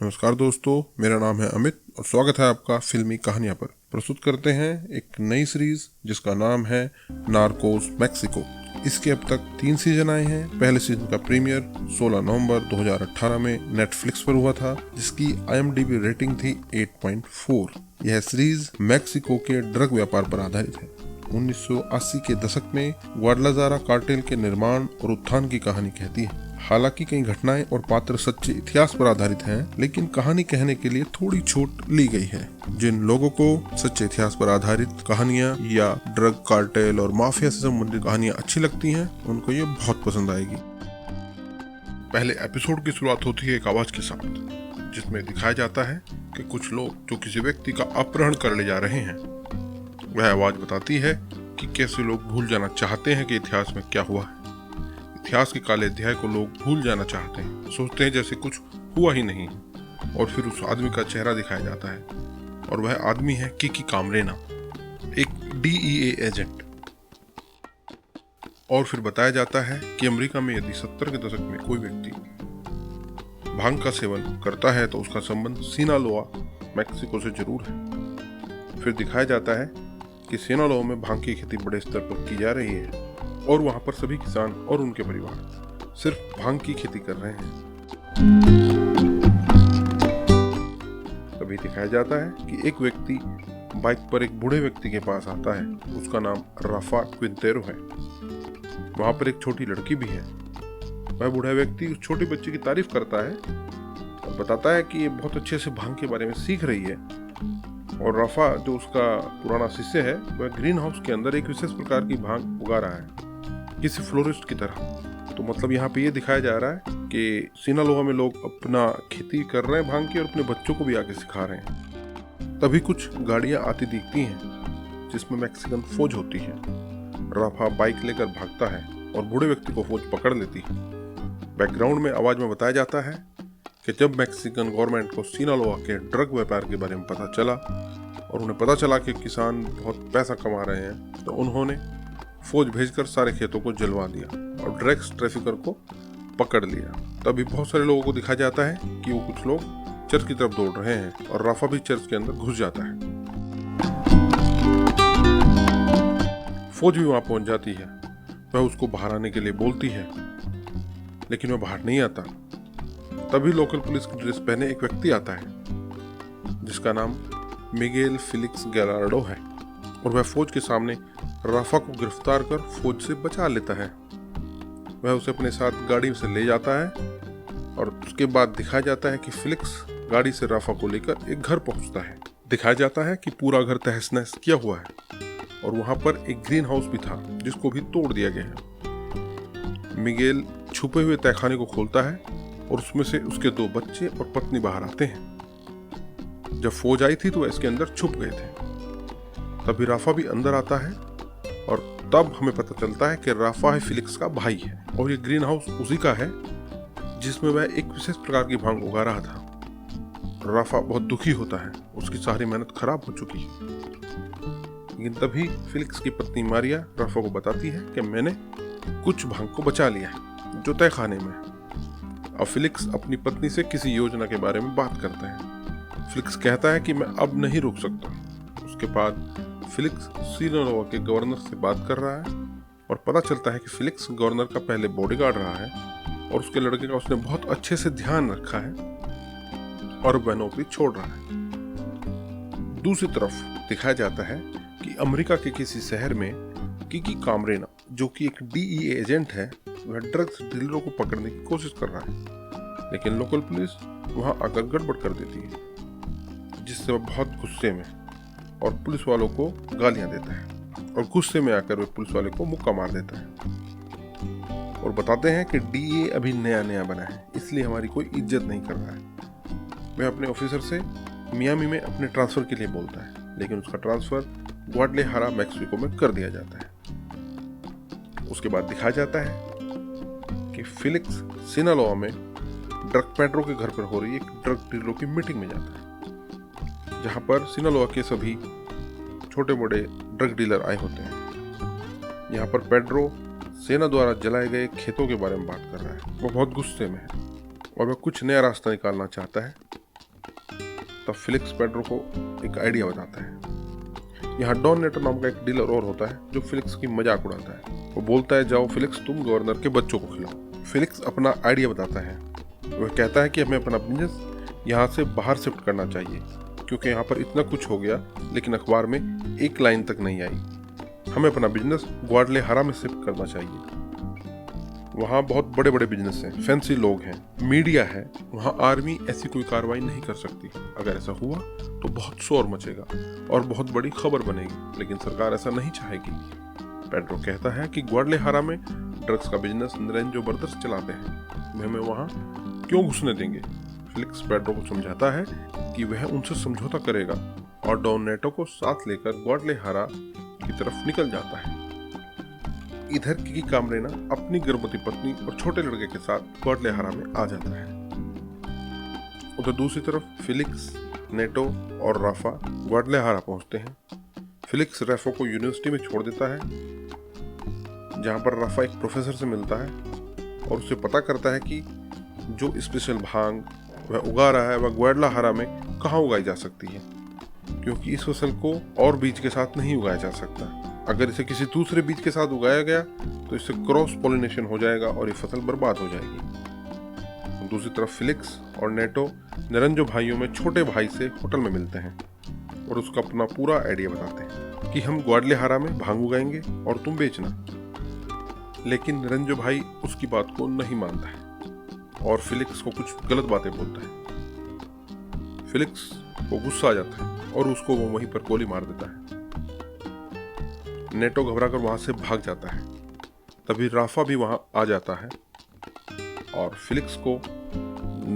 नमस्कार दोस्तों, मेरा नाम है अमित और स्वागत है आपका फिल्मी कहानियां पर। प्रस्तुत करते हैं एक नई सीरीज जिसका नाम है नार्कोस मैक्सिको। इसके अब तक 3 सीजन आए हैं। पहले सीजन का प्रीमियर 16 नवंबर 2018 में नेटफ्लिक्स पर हुआ था, जिसकी IMDb रेटिंग थी 8.4। यह सीरीज मैक्सिको के ड्रग व्यापार पर आधारित है। 1980 के दशक में ग्वाडलाजारा कार्टेल के निर्माण और उत्थान की कहानी कहती है। हालांकि कई घटनाएं और पात्र सच्चे इतिहास पर आधारित हैं, लेकिन कहानी कहने के लिए थोड़ी छूट ली गई है। जिन लोगों को सच्चे इतिहास पर आधारित कहानियां या ड्रग कार्टेल और माफिया से संबंधित कहानियां अच्छी लगती हैं, उनको ये बहुत पसंद आएगी। पहले एपिसोड की शुरुआत होती है एक आवाज के साथ, जिसमें दिखाया जाता है कि कुछ लोग जो किसी व्यक्ति का अपहरण कर ले जा रहे हैं। वह आवाज बताती है कि कैसे लोग भूल जाना चाहते हैं कि इतिहास में क्या हुआ है। इतिहास के काले अध्याय को लोग भूल जाना चाहते हैं, सोचते हैं जैसे कुछ हुआ ही नहीं है। और फिर उस आदमी का चेहरा दिखाया जाता है, और वह आदमी है किकी कामरेना, एक DEA एजेंट। और फिर बताया जाता है कि अमेरिका में यदि 70 के दशक में कोई व्यक्ति भांग का सेवन करता है तो उसका संबंध सिनालोआ मैक्सिको से जरूर है। फिर दिखाया जाता है कि सिनालोआ में भांग की खेती बड़े स्तर पर की जा रही है, और वहां पर सभी किसान और उनके परिवार सिर्फ भांग की खेती कर रहे हैं। तभी दिखाया जाता है कि एक व्यक्ति बाइक पर एक बूढ़े व्यक्ति के पास आता है। उसका नाम राफा क्विंटेरो है। वहां पर एक छोटी लड़की भी है। वह बूढ़ा व्यक्ति उस छोटे बच्चे की तारीफ करता है और बताता है कि ये बहुत अच्छे से भांग के बारे में सीख रही है। और राफा, जो उसका पुराना शिष्य है, वह ग्रीन हाउस के अंदर एक विशेष प्रकार की भांग उगा रहा है, किसी फ्लोरिस्ट की तरह। तो मतलब यहाँ पे ये दिखाया जा रहा है कि सिनालोआ में लोग अपना खेती कर रहे हैं भांग की, और अपने बच्चों को भी आगे सिखा रहे हैं। तभी कुछ गाड़ियां आती दिखती हैं जिसमें मैक्सिकन फौज होती है। राफा बाइक लेकर भागता है और बूढ़े व्यक्ति को फौज पकड़ लेती है। बैकग्राउंड में आवाज में बताया जाता है कि जब मैक्सिकन गवर्नमेंट को सिनालोआ के ड्रग व्यापार के बारे में पता चला, और उन्हें पता चला कि किसान बहुत पैसा कमा रहे हैं, तो उन्होंने फौज भेजकर सारे खेतों को जलवा दिया और ड्रग्स ट्रैफिकर को पकड़ लिया। तभी बहुत सारे लोगों को दिखाया जाता है कि वो कुछ लोग चर्च की तरफ दौड़ रहे हैं, और राफा भी चर्च के अंदर घुस जाता है। फौज भी वहां पहुंच जाती है। वह उसको बाहर आने के लिए बोलती है, लेकिन वह बाहर नहीं आता। तभी लोकल पुलिस की ड्रेस पहने एक व्यक्ति आता है, जिसका नाम मिगेल फिलिक्स गैलार्डो है, और वह फौज के सामने राफा को गिरफ्तार कर फौज से बचा लेता है। वह उसे अपने साथ गाड़ी से ले जाता है, और उसके बाद दिखाया जाता है कि फिलिक्स गाड़ी से राफा को लेकर एक घर पहुंचता है। दिखाया जाता है कि पूरा घर तहस नहस किया हुआ है, और वहां पर एक ग्रीन हाउस भी था जिसको भी तोड़ दिया गया है। मिगेल छुपे हुए तहखाने को खोलता है, और उसमें से उसके 2 बच्चे और पत्नी बाहर आते हैं। जब फौज आई थी तो वह इसके अंदर छुप गए थे। तभी राफा भी अंदर आता है, और तब हमें पता चलता है कि राफा है फिलिक्स का भाई है, और ये ग्रीन हाउस उसी का है जिसमें वह एक विशेष प्रकार की भांग उगा रहा था। राफा बहुत दुखी होता है, उसकी सारी मेहनत खराब हो चुकी है। लेकिन तभी फिलिक्स की पत्नी मारिया राफा को बताती है कि मैंने कुछ भांग को बचा लिया है जो तहखाने में है। अब फिलिक्स अपनी पत्नी से किसी योजना के बारे में बात करता है। फिलिक्स कहता है कि मैं अब नहीं रुक सकता। उसके बाद फिलिक्स सिनालोआ के गवर्नर से बात कर रहा है, और पता चलता है कि फिलिक्स गवर्नर का पहले बॉडीगार्ड रहा है, और उसके लड़के का उसने बहुत अच्छे से ध्यान रखा है, और वह नौकरी छोड़ रहा है। दूसरी तरफ दिखाया जाता है कि अमेरिका के किसी शहर में किकी कामरेना, जो कि एक DEA एजेंट है, वह ड्रग्स डीलरों को पकड़ने की कोशिश कर रहा है। लेकिन लोकल पुलिस वहां आकर गड़बड़ कर देती है, जिससे वह बहुत गुस्से में और पुलिस वालों को गालियां देता है, और गुस्से में आकर वह पुलिस वाले को मुक्का मार देता है। और बताते हैं कि DEA अभी नया बना है, इसलिए हमारी कोई इज्जत नहीं कर रहा है। वह अपने ऑफिसर से मियामी में अपने ट्रांसफर के लिए बोलता है, लेकिन उसका ट्रांसफर ग्वाडलाजारा मैक्सिको में कर दिया जाता है। उसके बाद दिखाया जाता है कि फिलिक्स सिनालोआ में ड्रग पेड्रो के घर पर हो रही एक ड्रग डीलरों की मीटिंग में जाता है, जहां पर सिनालोआ के सभी छोटे बड़े ड्रग डीलर आए होते हैं। यहाँ पर पेड्रो सेना द्वारा जलाए गए खेतों के बारे में बात कर रहा है। वो बहुत गुस्से में है, और वह कुछ नया रास्ता निकालना चाहता है तब फिलिक्स पेड्रो को एक आइडिया बताता है। यहाँ डॉन नेटो नाम का एक डीलर और होता है जो फिलिक्स की मजाक उड़ाता है। वो बोलता है, जाओ फिलिक्स, तुम गवर्नर के बच्चों को खिलाओ। फिलिक्स अपना आइडिया बताता है। वह कहता है कि हमें अपना बिजनेस यहाँ से बाहर शिफ्ट करना चाहिए, क्योंकि यहाँ पर इतना कुछ हो गया लेकिन अखबार में एक लाइन तक नहीं आई। हमें अपना बिजनेस ग्वाडलेहारा में शिफ्ट करना चाहिए। वहाँ बहुत बड़े बड़े बिजनेस हैं, फैंसी लोग हैं, मीडिया है। वहाँ आर्मी ऐसी कोई कार्रवाई नहीं कर सकती। अगर ऐसा हुआ तो बहुत शोर मचेगा और बहुत बड़ी खबर बनेगी, लेकिन सरकार ऐसा नहीं चाहेगी। पेड्रो कहता है कि ग्वाडलेहारा में ड्रग्स का बिजनेस नरेंजो ब्रदर्स चलाते हैं, वे हमें वहाँ क्यों घुसने देंगे। फिलिक्स पेड्रो को समझाता है कि वह उनसे समझौता करेगा और डॉन नेटो को साथ लेकर ग्वाडलेहारा की तरफ निकल जाता है। इधर किकी कामरेना अपनी गर्भवती पत्नी और छोटे लड़के के साथ ग्वाडलेहारा में आ जाता है। उधर दूसरी तरफ फिलिक्स, नेटो और राफा ग्वाडलेहारा पहुंचते हैं। फिलिक्स राफा को यूनिवर्सिटी में छोड़ देता है, जहां पर राफा एक प्रोफेसर से मिलता है और उससे पता करता है कि जो स्पेशल भांग वह उगा रहा है वह ग्वाडलेहारा में कहाँ उगाई जा सकती है, क्योंकि इस फसल को और बीज के साथ नहीं उगाया जा सकता। अगर इसे किसी दूसरे बीज के साथ उगाया गया तो इससे क्रॉस पॉलिनेशन हो जाएगा और ये फसल बर्बाद हो जाएगी। दूसरी तरफ फिलिक्स और नेटो नरेंजो भाइयों में छोटे भाई से होटल में मिलते हैं और उसका अपना पूरा आइडिया बताते हैं कि हम ग्वाडलेहारा में भांग उगाएंगे और तुम बेचना। लेकिन नरेंजो भाई उसकी बात को नहीं मानता है और फिलिक्स को कुछ गलत बातें बोलता है। फिलिक्स को गुस्सा आ जाता है और उसको वो वहीं पर गोली मार देता है। नेटो घबराकर वहां से भाग जाता है। तभी राफा भी वहां आ जाता है और फिलिक्स को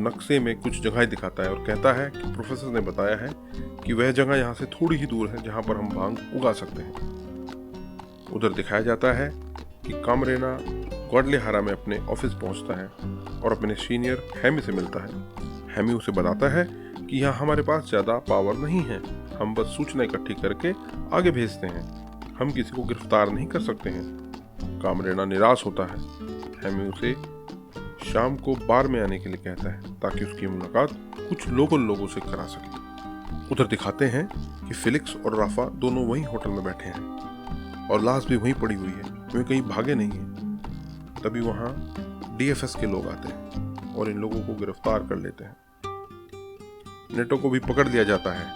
नक्शे में कुछ जगह दिखाता है और कहता है कि प्रोफेसर ने बताया है कि वह जगह यहाँ से थोड़ी ही दूर है जहाँ पर हम भांग उगा सकते हैं। उधर दिखाया जाता है कि कामरेना ग्वाडलेहारा में अपने ऑफिस पहुंचता है और अपने सीनियर हैमी से मिलता है। हैमी उसे बताता है कि यहाँ हमारे पास ज़्यादा पावर नहीं है, हम बस सूचना इकट्ठी करके आगे भेजते हैं, हम किसी को गिरफ्तार नहीं कर सकते हैं। कामरेना निराश होता है। हैमी उसे शाम को बार में आने के लिए कहता है ताकि उसकी मुलाकात कुछ लोकल लोगों से करा सके। उधर दिखाते हैं कि फिलिक्स और राफा दोनों वहीं होटल में बैठे हैं और लाश भी वहीं पड़ी हुई है, वे कहीं भागे नहीं हैं। तभी वहाँ डीएफएस के लोग आते हैं और इन लोगों को गिरफ्तार कर लेते हैं। नेटो को भी पकड़ लिया जाता है।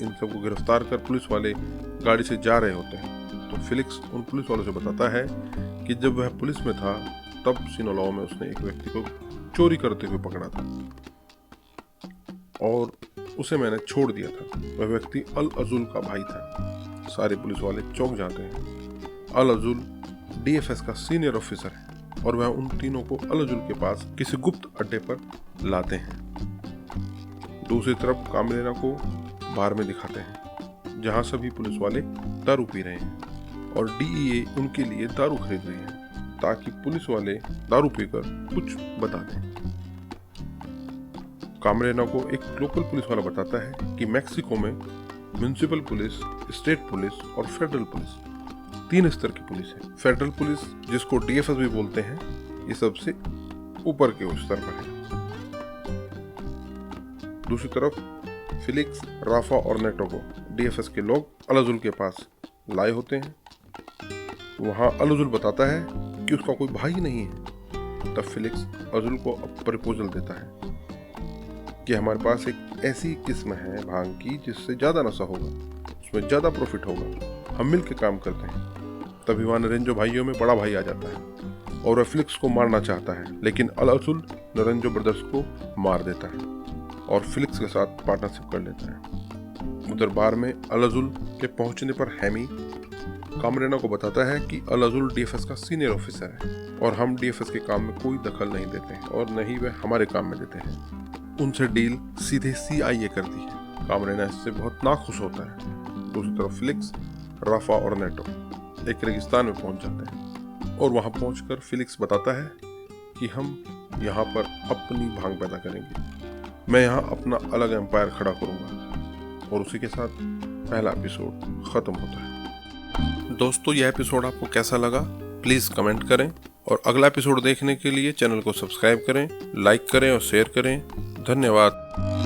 इन सबको गिरफ्तार कर पुलिस वाले गाड़ी से जा रहे होते हैं तो फिलिक्स उन पुलिस वालों से बताता है कि जब वह पुलिस में था तब सिनोलाओ में उसने एक व्यक्ति को चोरी करते हुए पकड़ा था और उसे मैंने छोड़ दिया था। वह व्यक्ति अल अजुल का भाई था। सारे पुलिस वाले चौंक जाते हैं। अल अजुल डीएफएस का सीनियर ऑफिसर है और वह उन तीनों को अल अजुल के पास किसी गुप्त अड्डे पर लाते हैं। दूसरी तरफ कामरेना को बार में दिखाते हैं जहां सभी पुलिस वाले दारू पी रहे हैं और डीईए उनके लिए दारू खरीद रही है ताकि पुलिस वाले दारू पीकर कुछ बता दें। कामरेना को एक लोकल पुलिस वाला बताता है कि मेक्सिको में म्युनिसिपल पुलिस, स्टेट पुलिस और फेडरल पुलिस 3 स्तर की पुलिस है। फेडरल पुलिस, जिसको डीएफएस भी बोलते हैं, ये सबसे ऊपर के स्तर पर है। दूसरी तरफ फिलिक्स, राफा और नेटो को डीएफएस के लोग अल अजुल के पास लाए होते हैं। वहां अल अजुल बताता है कि उसका कोई भाई नहीं है। तब फिलिक्स अजुल को प्रपोजल देता है कि हमारे पास एक ऐसी किस्म है भांग की जिससे ज्यादा नशा होगा, उसमें ज्यादा प्रॉफिट होगा, हम मिल के काम करते हैं। तभी वहां नरेंजो भाइयों में बड़ा भाई आ जाता है और वह फिलिक्स को मारना चाहता है, लेकिन अल अजुल नरेंजो ब्रदर्स को मार देता है और फिलिक्स के साथ पार्टनरशिप कर लेता है। उधर बार में अल अजुल के पहुंचने पर हैमी कामरेना को बताता है कि अल अजुल डीएफएस का सीनियर ऑफिसर है और हम डीएफएस के काम में कोई दखल नहीं देते हैं और न ही वह हमारे काम में देते हैं। उनसे डील सीधे सीआईए करती है। कामरेना इससे बहुत नाखुश होता है। दूसरी तरफ फिलिक्स, राफा और नेटो एक रेगिस्तान में पहुंच जाते हैं और वहां पहुंचकर फिलिक्स बताता है कि हम यहाँ पर अपनी भांग पैदा करेंगे, मैं यहाँ अपना अलग एम्पायर खड़ा करूंगा। और उसी के साथ पहला एपिसोड खत्म होता है। दोस्तों, यह एपिसोड आपको कैसा लगा प्लीज़ कमेंट करें और अगला एपिसोड देखने के लिए चैनल को सब्सक्राइब करें, लाइक करें और शेयर करें। धन्यवाद।